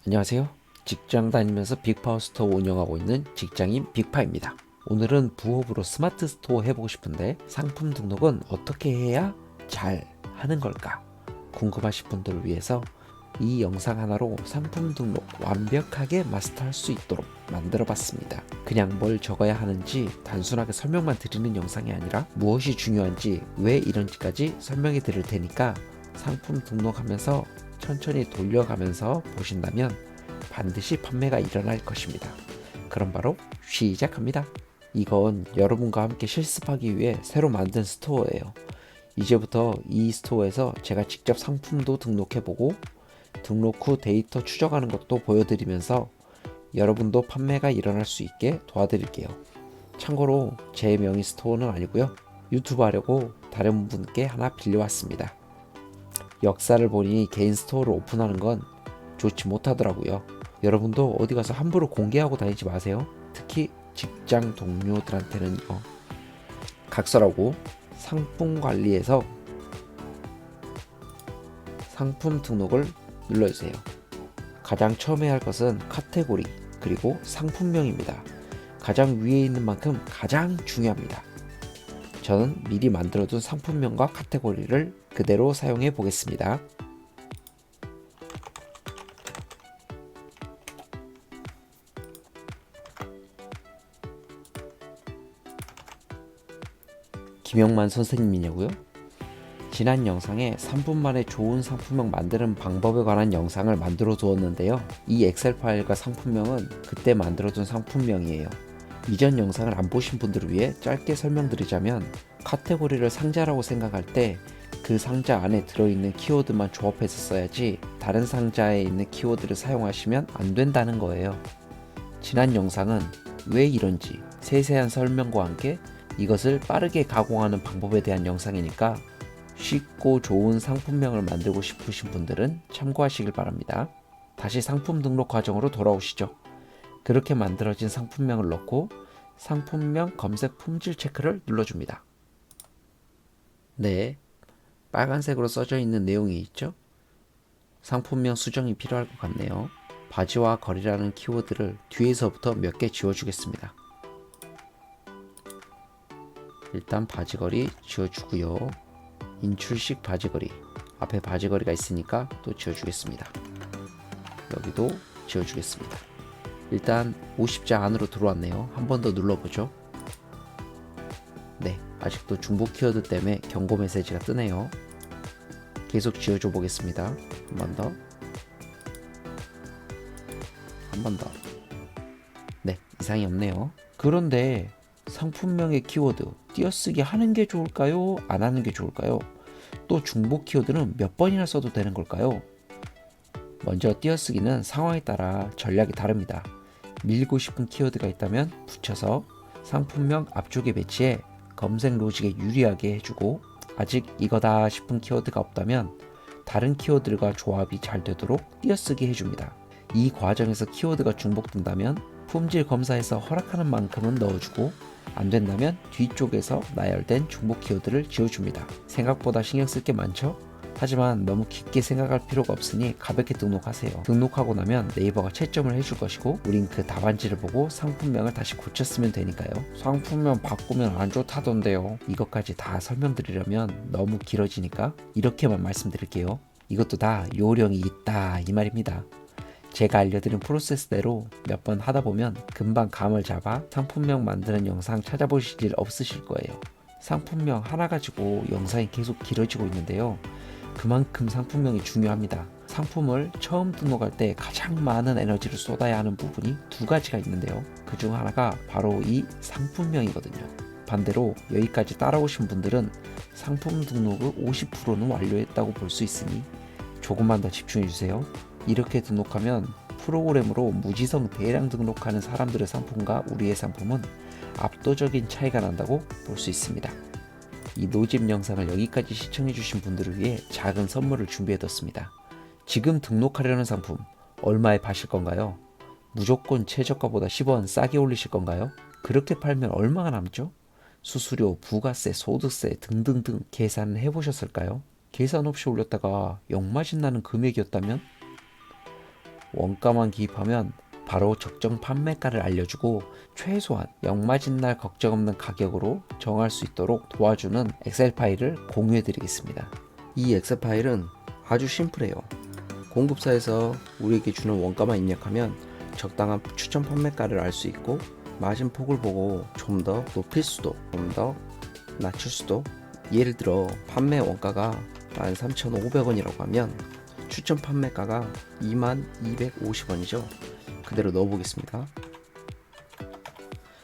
안녕하세요. 직장 다니면서 빅파워 스토어 운영하고 있는 직장인 빅파입니다. 오늘은 부업으로 스마트 스토어 해보고 싶은데 상품 등록은 어떻게 해야 잘 하는 걸까? 궁금하신 분들을 위해서 이 영상 하나로 상품 등록 완벽하게 마스터할 수 있도록 만들어 봤습니다. 그냥 뭘 적어야 하는지 단순하게 설명만 드리는 영상이 아니라 무엇이 중요한지 왜 이런지까지 설명해 드릴 테니까 상품 등록하면서 천천히 돌려가면서 보신다면 반드시 판매가 일어날 것입니다. 그럼 바로 시작합니다. 이건 여러분과 함께 실습하기 위해 새로 만든 스토어예요. 이제부터 이 스토어에서 제가 직접 상품도 등록해보고 등록 후 데이터 추적하는 것도 보여드리면서 여러분도 판매가 일어날 수 있게 도와드릴게요. 참고로 제 명의 스토어는 아니고요. 유튜브 하려고 다른 분께 하나 빌려왔습니다. 역사를 보니 개인 스토어를 오픈하는 건 좋지 못하더라고요. 여러분도 어디 가서 함부로 공개하고 다니지 마세요. 특히 직장 동료들한테는요. 각설하고 상품 관리에서 상품 등록을 눌러주세요. 가장 처음 해야 할 것은 카테고리 그리고 상품명입니다. 가장 위에 있는 만큼 가장 중요합니다. 저는 미리 만들어둔 상품명과 카테고리를 그대로 사용해 보겠습니다. 김영만 선생님이냐고요? 지난 영상에 3분 만에 좋은 상품명 만드는 방법에 관한 영상을 만들어 두었는데요. 이 엑셀 파일과 상품명은 그때 만들어둔 상품명이에요. 이전 영상을 안 보신 분들을 위해 짧게 설명드리자면 카테고리를 상자라고 생각할 때 그 상자 안에 들어있는 키워드만 조합해서 써야지 다른 상자에 있는 키워드를 사용하시면 안 된다는 거예요. 지난 영상은 왜 이런지 세세한 설명과 함께 이것을 빠르게 가공하는 방법에 대한 영상이니까 쉽고 좋은 상품명을 만들고 싶으신 분들은 참고하시길 바랍니다. 다시 상품 등록 과정으로 돌아오시죠. 그렇게 만들어진 상품명을 넣고 상품명 검색 품질 체크를 눌러줍니다. 네, 빨간색으로 써져 있는 내용이 있죠? 상품명 수정이 필요할 것 같네요. 바지와 거리라는 키워드를 뒤에서부터 몇 개 지워주겠습니다. 일단 바지거리 지워주고요. 인출식 바지거리, 앞에 바지거리가 있으니까 또 지워주겠습니다. 여기도 지워주겠습니다. 일단 50자 안으로 들어왔네요. 한 번 더 눌러보죠. 네, 아직도 중복 키워드 때문에 경고 메시지가 뜨네요. 계속 지워줘 보겠습니다. 한 번 더, 한 번 더. 네, 이상이 없네요. 그런데 상품명의 키워드 띄어쓰기 하는 게 좋을까요? 안 하는 게 좋을까요? 또 중복 키워드는 몇 번이나 써도 되는 걸까요? 먼저 띄어쓰기는 상황에 따라 전략이 다릅니다. 밀고 싶은 키워드가 있다면 붙여서 상품명 앞쪽에 배치해 검색 로직에 유리하게 해주고, 아직 이거다 싶은 키워드가 없다면 다른 키워드들과 조합이 잘 되도록 띄어쓰기 해줍니다. 이 과정에서 키워드가 중복된다면 품질 검사에서 허락하는 만큼은 넣어주고, 안 된다면 뒤쪽에서 나열된 중복 키워드를 지워줍니다. 생각보다 신경 쓸 게 많죠? 하지만 너무 깊게 생각할 필요가 없으니 가볍게 등록하세요. 등록하고 나면 네이버가 채점을 해줄 것이고, 우린 그 답안지를 보고 상품명을 다시 고쳤으면 되니까요. 상품명 바꾸면 안 좋다던데요. 이것까지 다 설명드리려면 너무 길어지니까 이렇게만 말씀드릴게요. 이것도 다 요령이 있다 이 말입니다. 제가 알려드린 프로세스대로 몇 번 하다 보면 금방 감을 잡아 상품명 만드는 영상 찾아보실 일 없으실 거예요. 상품명 하나 가지고 영상이 계속 길어지고 있는데요. 그만큼 상품명이 중요합니다. 상품을 처음 등록할 때 가장 많은 에너지를 쏟아야 하는 부분이 두 가지가 있는데요. 그 중 하나가 바로 이 상품명이거든요. 반대로 여기까지 따라오신 분들은 상품 등록을 50%는 완료했다고 볼 수 있으니 조금만 더 집중해주세요. 이렇게 등록하면 프로그램으로 무지성 대량 등록하는 사람들의 상품과 우리의 상품은 압도적인 차이가 난다고 볼 수 있습니다. 이 노집 영상을 여기까지 시청해주신 분들을 위해 작은 선물을 준비해뒀습니다. 지금 등록하려는 상품 얼마에 파실 건가요? 무조건 최저가보다 10원 싸게 올리실 건가요? 그렇게 팔면 얼마가 남죠? 수수료, 부가세, 소득세 등등등 계산을 해보셨을까요? 계산 없이 올렸다가 역마진 나는 금액이었다면? 원가만 기입하면 바로 적정 판매가를 알려주고 최소한 역마진 날 걱정 없는 가격으로 정할 수 있도록 도와주는 엑셀 파일을 공유해 드리겠습니다. 이 엑셀 파일은 아주 심플해요. 공급사에서 우리에게 주는 원가만 입력하면 적당한 추천 판매가를 알 수 있고, 마진폭을 보고 좀 더 높일 수도 좀 더 낮출 수도, 예를 들어 판매 원가가 13,500원이라고 하면 추천 판매가가 2250원이죠. 그대로 넣어보겠습니다.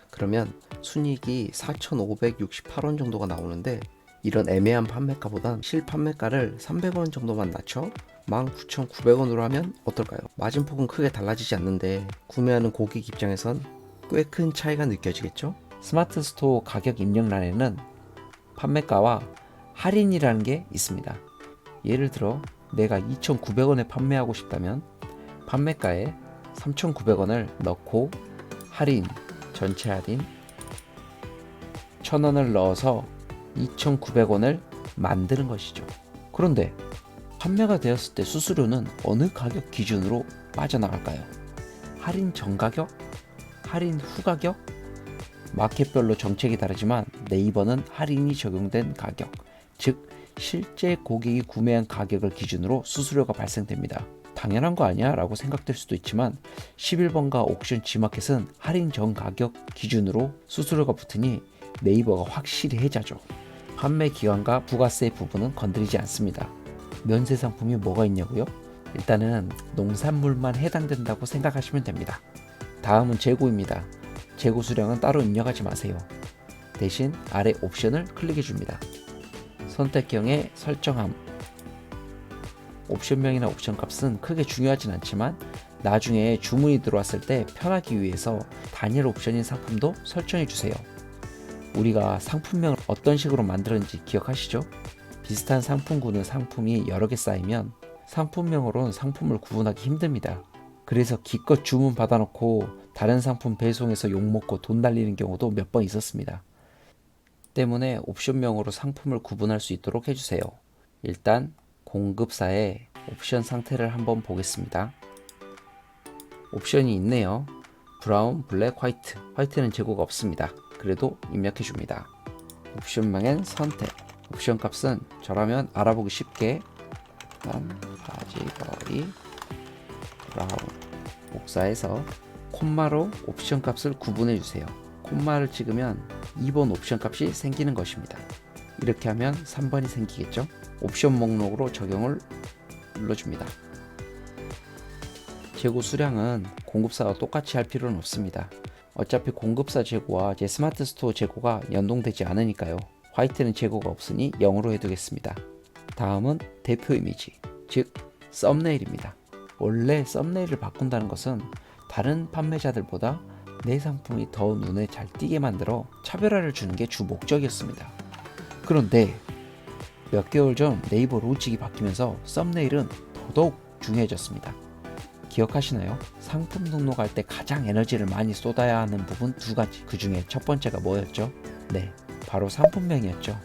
그러면 순이익이 4,568원 정도가 나오는데, 이런 애매한 판매가보단 실판매가를 300원 정도만 낮춰 19,900원으로 하면 어떨까요? 마진폭은 크게 달라지지 않는데 구매하는 고객 입장에선 꽤 큰 차이가 느껴지겠죠? 스마트 스토어 가격 입력란에는 판매가와 할인이라는 게 있습니다. 예를 들어 내가 2,900원에 판매하고 싶다면 판매가에 3,900원을 넣고 할인, 전체 할인 1,000원을 넣어서 2,900원을 만드는 것이죠. 그런데 판매가 되었을 때 수수료는 어느 가격 기준으로 빠져나갈까요? 할인 전 가격? 할인 후 가격? 마켓별로 정책이 다르지만 네이버는 할인이 적용된 가격, 즉 실제 고객이 구매한 가격을 기준으로 수수료가 발생됩니다. 당연한 거 아니야? 라고 생각될 수도 있지만 11번가 옥션 G마켓은 할인 전 가격 기준으로 수수료가 붙으니 네이버가 확실히 혜자죠. 판매 기간과 부가세 부분은 건드리지 않습니다. 면세 상품이 뭐가 있냐고요? 일단은 농산물만 해당된다고 생각하시면 됩니다. 다음은 재고입니다. 재고 수량은 따로 입력하지 마세요. 대신 아래 옵션을 클릭해 줍니다. 선택형의 설정함. 옵션명이나 옵션 값은 크게 중요하진 않지만 나중에 주문이 들어왔을 때 편하기 위해서 단일 옵션인 상품도 설정해 주세요. 우리가 상품명을 어떤 식으로 만들었는지 기억하시죠? 비슷한 상품군의 상품이 여러 개 쌓이면 상품명으로는 상품을 구분하기 힘듭니다. 그래서 기껏 주문 받아놓고 다른 상품 배송해서 욕먹고 돈 날리는 경우도 몇 번 있었습니다. 때문에 옵션명으로 상품을 구분할 수 있도록 해주세요. 일단 공급사의 옵션 상태를 한번 보겠습니다. 옵션이 있네요. 브라운, 블랙, 화이트. 화이트는 재고가 없습니다. 그래도 입력해줍니다. 옵션명엔 선택. 옵션 값은 저라면 알아보기 쉽게 바지거리 브라운 복사해서 콤마로 옵션 값을 구분해 주세요. 콤마를 찍으면 2번 옵션 값이 생기는 것입니다. 이렇게 하면 3번이 생기겠죠? 옵션 목록으로 적용을 눌러줍니다. 재고 수량은 공급사와 똑같이 할 필요는 없습니다. 어차피 공급사 재고와 제 스마트 스토어 재고가 연동되지 않으니까요. 화이트는 재고가 없으니 0으로 해두겠습니다. 다음은 대표 이미지, 즉 썸네일입니다. 원래 썸네일을 바꾼다는 것은 다른 판매자들보다 내 상품이 더 눈에 잘 띄게 만들어 차별화를 주는 게 주 목적이었습니다. 그런데 몇 개월 전 네이버 로직이 바뀌면서 썸네일은 더더욱 중요해졌습니다. 기억하시나요? 상품 등록할 때 가장 에너지를 많이 쏟아야 하는 부분 두 가지. 그 중에 첫 번째가 뭐였죠? 네, 바로 상품명이었죠.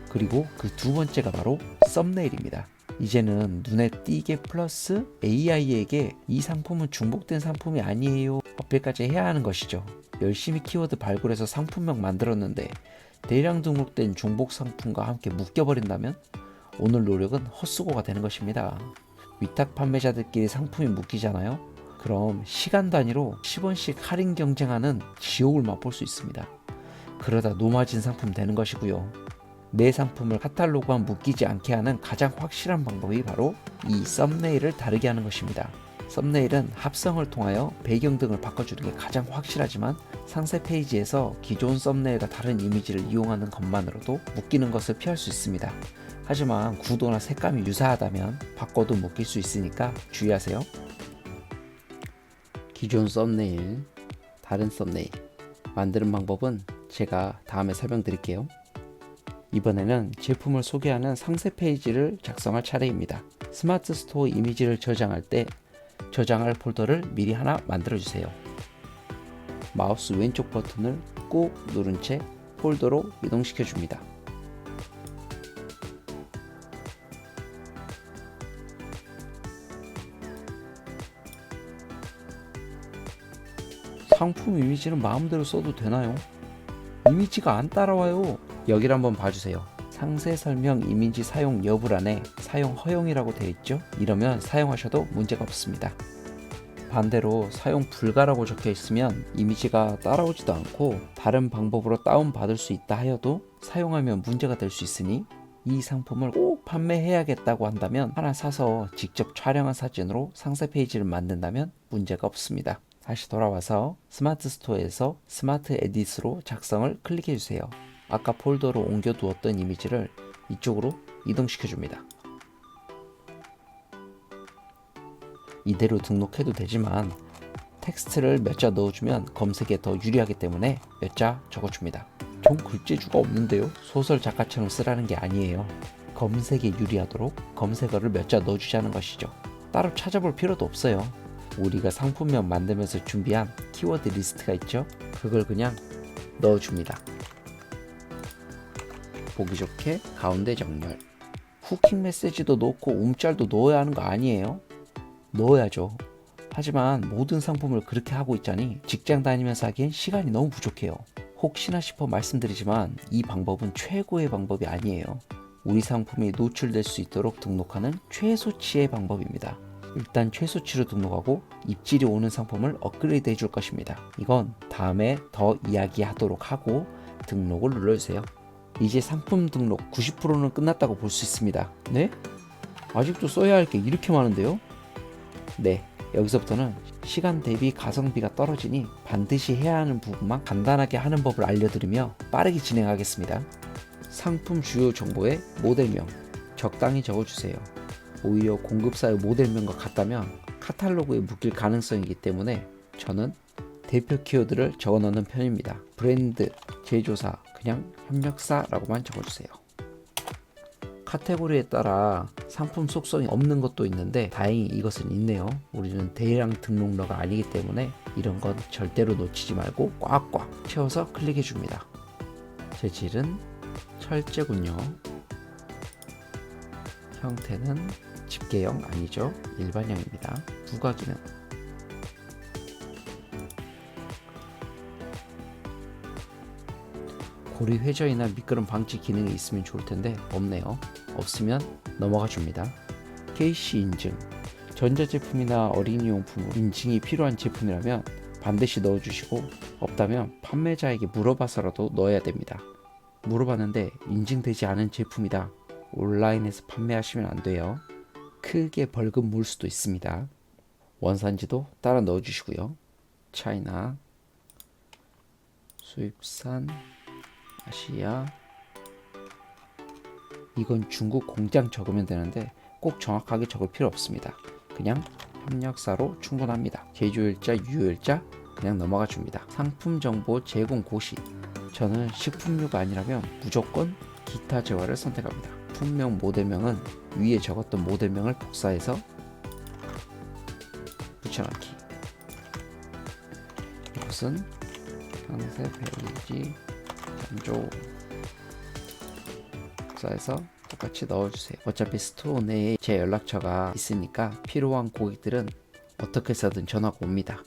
그리고 그 두 번째가 바로 썸네일입니다. 이제는 눈에 띄게 플러스 AI에게 이 상품은 중복된 상품이 아니에요 어필까지 해야 하는 것이죠. 열심히 키워드 발굴해서 상품명 만들었는데 대량 등록된 중복 상품과 함께 묶여버린다면 오늘 노력은 헛수고가 되는 것입니다. 위탁 판매자들끼리 상품이 묶이잖아요. 그럼 시간 단위로 10원씩 할인 경쟁하는 지옥을 맛볼 수 있습니다. 그러다 노마진 상품 되는 것이고요. 내 상품을 카탈로그와 묶이지 않게 하는 가장 확실한 방법이 바로 이 썸네일을 다르게 하는 것입니다. 썸네일은 합성을 통하여 배경 등을 바꿔주는 게 가장 확실하지만 상세 페이지에서 기존 썸네일과 다른 이미지를 이용하는 것만으로도 묶이는 것을 피할 수 있습니다. 하지만 구도나 색감이 유사하다면 바꿔도 묶일 수 있으니까 주의하세요. 기존 썸네일, 다른 썸네일 만드는 방법은 제가 다음에 설명드릴게요. 이번에는 제품을 소개하는 상세 페이지를 작성할 차례입니다. 스마트 스토어 이미지를 저장할 때 저장할 폴더를 미리 하나 만들어 주세요. 마우스 왼쪽 버튼을 꾹 누른 채 폴더로 이동시켜 줍니다. 상품 이미지는 마음대로 써도 되나요? 이미지가 안 따라와요. 여기를 한번 봐주세요. 상세 설명 이미지 사용 여부란에 사용 허용이라고 되어 있죠. 이러면 사용하셔도 문제가 없습니다. 반대로 사용 불가라고 적혀 있으면 이미지가 따라오지도 않고 다른 방법으로 다운받을 수 있다 하여도 사용하면 문제가 될 수 있으니 이 상품을 꼭 판매해야겠다고 한다면 하나 사서 직접 촬영한 사진으로 상세 페이지를 만든다면 문제가 없습니다. 다시 돌아와서 스마트 스토어에서 스마트 에딧으로 작성을 클릭해 주세요. 아까 폴더로 옮겨 두었던 이미지를 이쪽으로 이동시켜 줍니다. 이대로 등록해도 되지만 텍스트를 몇 자 넣어주면 검색에 더 유리하기 때문에 몇 자 적어줍니다. 전 글재주가 없는데요. 소설 작가처럼 쓰라는 게 아니에요. 검색에 유리하도록 검색어를 몇 자 넣어주자는 것이죠. 따로 찾아볼 필요도 없어요. 우리가 상품명 만들면서 준비한 키워드 리스트가 있죠. 그걸 그냥 넣어줍니다. 보기 좋게 가운데 정렬. 후킹 메시지도 넣고 움짤도 넣어야 하는 거 아니에요? 넣어야죠. 하지만 모든 상품을 그렇게 하고 있자니 직장 다니면서 하기엔 시간이 너무 부족해요. 혹시나 싶어 말씀드리지만 이 방법은 최고의 방법이 아니에요. 우리 상품이 노출될 수 있도록 등록하는 최소치의 방법입니다. 일단 최소치로 등록하고 입질이 오는 상품을 업그레이드 해줄 것입니다. 이건 다음에 더 이야기하도록 하고 등록을 눌러주세요. 이제 상품 등록 90%는 끝났다고 볼 수 있습니다. 네? 아직도 써야 할 게 이렇게 많은데요? 네, 여기서부터는 시간 대비 가성비가 떨어지니 반드시 해야 하는 부분만 간단하게 하는 법을 알려드리며 빠르게 진행하겠습니다. 상품 주요 정보에 모델명 적당히 적어주세요. 오히려 공급사의 모델명과 같다면 카탈로그에 묶일 가능성이기 때문에 저는 대표 키워드를 적어 넣는 편입니다. 브랜드, 제조사, 그냥 협력사라고만 적어주세요. 카테고리에 따라 상품 속성이 없는 것도 있는데 다행히 이것은 있네요. 우리는 대량 등록러가 아니기 때문에 이런 건 절대로 놓치지 말고 꽉꽉 채워서 클릭해 줍니다. 재질은 철제군요. 형태는 집게형 아니죠. 일반형입니다. 부가기능 고리 회전이나 미끄럼 방지 기능이 있으면 좋을 텐데 없네요. 없으면 넘어가 줍니다. KC 인증 전자제품이나 어린이용품 인증이 필요한 제품이라면 반드시 넣어주시고 없다면 판매자에게 물어봐서라도 넣어야 됩니다. 물어봤는데 인증되지 않은 제품이다. 온라인에서 판매하시면 안 돼요. 크게 벌금 물 수도 있습니다. 원산지도 따라 넣어주시고요. 차이나, 수입산, 아시아. 이건 중국 공장 적으면 되는데 꼭 정확하게 적을 필요 없습니다. 그냥 협력사로 충분합니다. 제조일자, 유효일자 그냥 넘어가 줍니다. 상품 정보 제공 고시. 저는 식품류가 아니라면 무조건 기타 재화를 선택합니다. 품명 모델명은 위에 적었던 모델명을 복사해서 붙여넣기. 이것은 상세 페이지 참조. 복사해서 똑같이 넣어주세요. 어차피 스토어 내에 제 연락처가 있으니까 필요한 고객들은 어떻게 해서든 전화가 옵니다.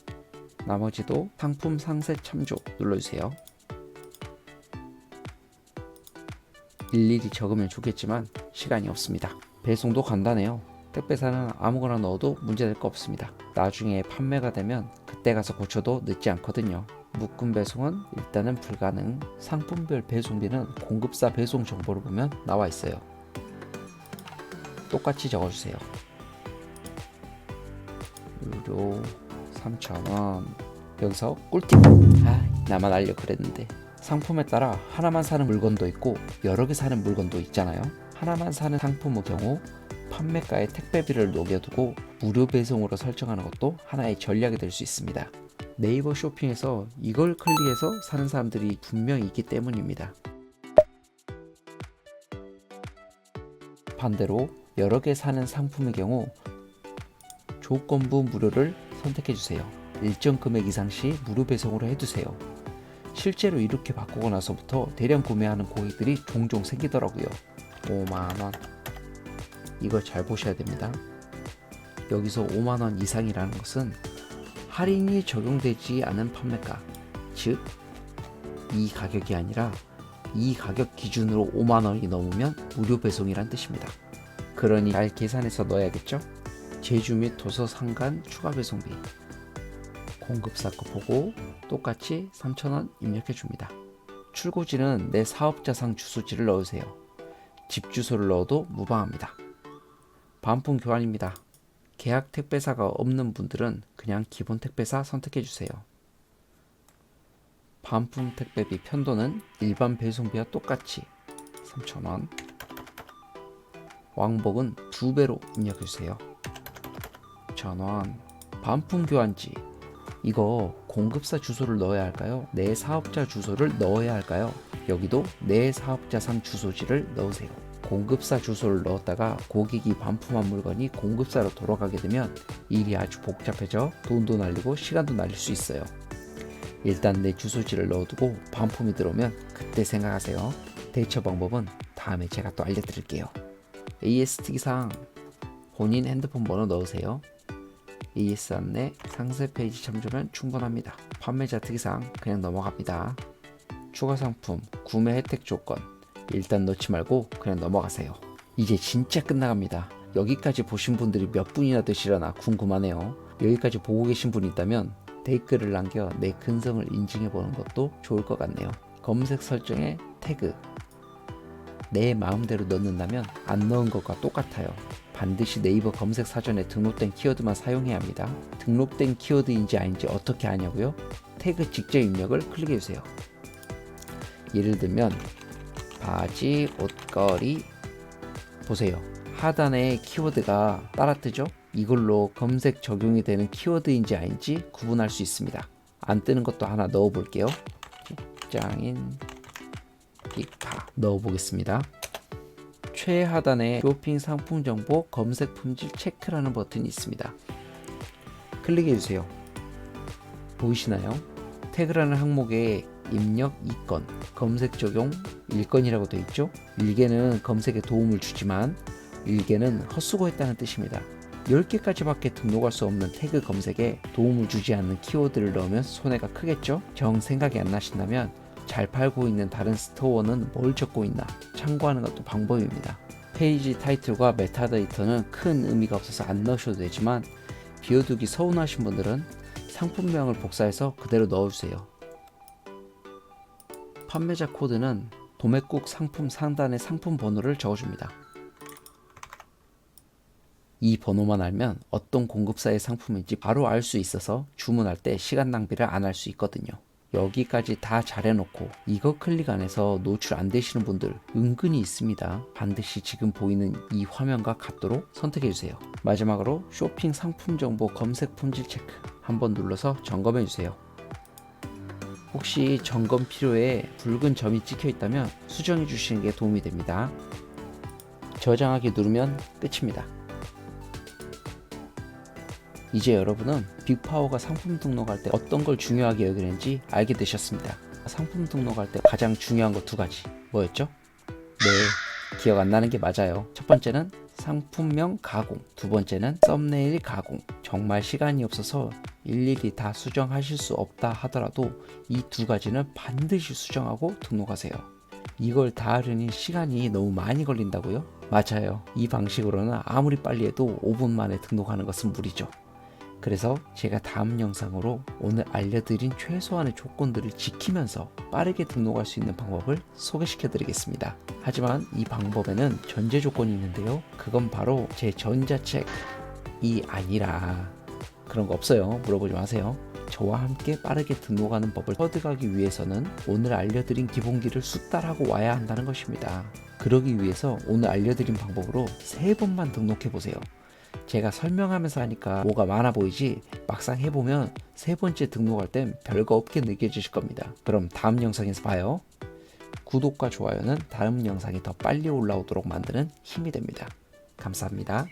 나머지도 상품 상세 참조 눌러주세요. 일일이 적으면 좋겠지만 시간이 없습니다. 배송도 간단해요. 택배사는 아무거나 넣어도 문제될 거 없습니다. 나중에 판매가 되면 그때 가서 고쳐도 늦지 않거든요. 묶음 배송은 일단은 불가능. 상품별 배송비는 공급사 배송 정보를 보면 나와 있어요. 똑같이 적어주세요. 유료 3,000원. 여기서 꿀팁. 나만 알려 그랬는데. 상품에 따라 하나만 사는 물건도 있고 여러 개 사는 물건도 있잖아요. 하나만 사는 상품의 경우 판매가에 택배비를 녹여두고 무료 배송으로 설정하는 것도 하나의 전략이 될 수 있습니다. 네이버 쇼핑에서 이걸 클릭해서 사는 사람들이 분명히 있기 때문입니다. 반대로 여러 개 사는 상품의 경우 조건부 무료를 선택해주세요. 일정 금액 이상 시 무료 배송으로 해두세요. 실제로 이렇게 바꾸고 나서부터 대량 구매하는 고객들이 종종 생기더라고요. 5만원. 이걸 잘 보셔야 됩니다. 여기서 5만원 이상이라는 것은 할인이 적용되지 않은 판매가, 즉 이 가격이 아니라 이 가격 기준으로 5만원이 넘으면 무료 배송이란 뜻입니다. 그러니 잘 계산해서 넣어야겠죠? 제주 및 도서 상간 추가 배송비, 공급사 거 보고 똑같이 3,000원 입력해 줍니다. 출고지는 내 사업자상 주소지를 넣으세요. 집 주소를 넣어도 무방합니다. 반품 교환입니다. 계약 택배사가 없는 분들은 그냥 기본 택배사 선택해 주세요. 반품 택배비 편도는 일반 배송비와 똑같이 3,000원. 왕복은 2배로 입력해 주세요. 1,000원. 반품 교환지, 이거 공급사 주소를 넣어야 할까요? 내 사업자 주소를 넣어야 할까요? 여기도 내 사업자상 주소지를 넣으세요. 공급사 주소를 넣었다가 고객이 반품한 물건이 공급사로 돌아가게 되면 일이 아주 복잡해져 돈도 날리고 시간도 날릴 수 있어요. 일단 내 주소지를 넣어두고 반품이 들어오면 그때 생각하세요. 대처 방법은 다음에 제가 또 알려드릴게요. AS 특이사항, 본인 핸드폰 번호 넣으세요. AS 안내 상세 페이지 참조면 충분합니다. 판매자 특이사항 그냥 넘어갑니다. 추가 상품, 구매 혜택 조건 일단 넣지 말고 그냥 넘어가세요. 이제 진짜 끝나갑니다. 여기까지 보신 분들이 몇 분이나 되시려나 궁금하네요. 여기까지 보고 계신 분이 있다면 댓글을 남겨 내 근성을 인증해 보는 것도 좋을 것 같네요. 검색 설정에 태그, 내 마음대로 넣는다면 안 넣은 것과 똑같아요. 반드시 네이버 검색 사전에 등록된 키워드만 사용해야 합니다. 등록된 키워드인지 아닌지 어떻게 아냐고요? 태그 직접 입력을 클릭해 주세요. 예를 들면 바지, 옷걸이, 보세요. 하단에 키워드가 따라 뜨죠? 이걸로 검색 적용이 되는 키워드인지 아닌지 구분할 수 있습니다. 안 뜨는 것도 하나 넣어 볼게요. 직장인 기파 넣어 보겠습니다. 최하단에 쇼핑 상품 정보 검색 품질 체크라는 버튼이 있습니다. 클릭해 주세요. 보이시나요? 태그라는 항목에 입력 2건, 검색 적용 1건이라고 되어 있죠. 1개는 검색에 도움을 주지만 1개는 헛수고했다는 뜻입니다. 10개까지 밖에 등록할 수 없는 태그 검색에 도움을 주지 않는 키워드를 넣으면 손해가 크겠죠. 정 생각이 안 나신다면 잘 팔고 있는 다른 스토어는 뭘 적고 있나 참고하는 것도 방법입니다. 페이지 타이틀과 메타데이터는 큰 의미가 없어서 안 넣으셔도 되지만 비워두기 서운하신 분들은 상품명을 복사해서 그대로 넣어주세요. 판매자 코드는 도매국 상품 상단에 상품 번호를 적어줍니다. 이 번호만 알면 어떤 공급사의 상품인지 바로 알 수 있어서 주문할 때 시간 낭비를 안 할 수 있거든요. 여기까지 다 잘해놓고 이거 클릭 안 해서 노출 안 되시는 분들 은근히 있습니다. 반드시 지금 보이는 이 화면과 같도록 선택해주세요. 마지막으로 쇼핑 상품 정보 검색 품질 체크 한번 눌러서 점검해주세요. 혹시 점검 필요에 붉은 점이 찍혀 있다면 수정해 주시는 게 도움이 됩니다. 저장하기 누르면 끝입니다. 이제 여러분은 빅파워가 상품 등록할 때 어떤 걸 중요하게 여기는지 알게 되셨습니다. 상품 등록할 때 가장 중요한 거 2가지 뭐였죠? 네, 기억 안 나는 게 맞아요. 첫 번째는 상품명 가공, 두 번째는 썸네일 가공. 정말 시간이 없어서 일일이 다 수정하실 수 없다 하더라도 이 2가지는 반드시 수정하고 등록하세요. 이걸 다 하려니 시간이 너무 많이 걸린다고요? 맞아요. 이 방식으로는 아무리 빨리 해도 5분 만에 등록하는 것은 무리죠. 그래서 제가 다음 영상으로 오늘 알려드린 최소한의 조건들을 지키면서 빠르게 등록할 수 있는 방법을 소개시켜 드리겠습니다. 하지만 이 방법에는 전제 조건이 있는데요. 그건 바로 제 전자책이 아니라 그런 거 없어요. 물어보지 마세요. 저와 함께 빠르게 등록하는 법을 터득하기 위해서는 오늘 알려드린 기본기를 숙달하고 와야 한다는 것입니다. 그러기 위해서 오늘 알려드린 방법으로 3번만 등록해 보세요. 제가 설명하면서 하니까 뭐가 많아 보이지 막상 해보면 3번째 등록할 땐 별거 없게 느껴지실 겁니다. 그럼 다음 영상에서 봐요. 구독과 좋아요는 다음 영상이 더 빨리 올라오도록 만드는 힘이 됩니다. 감사합니다.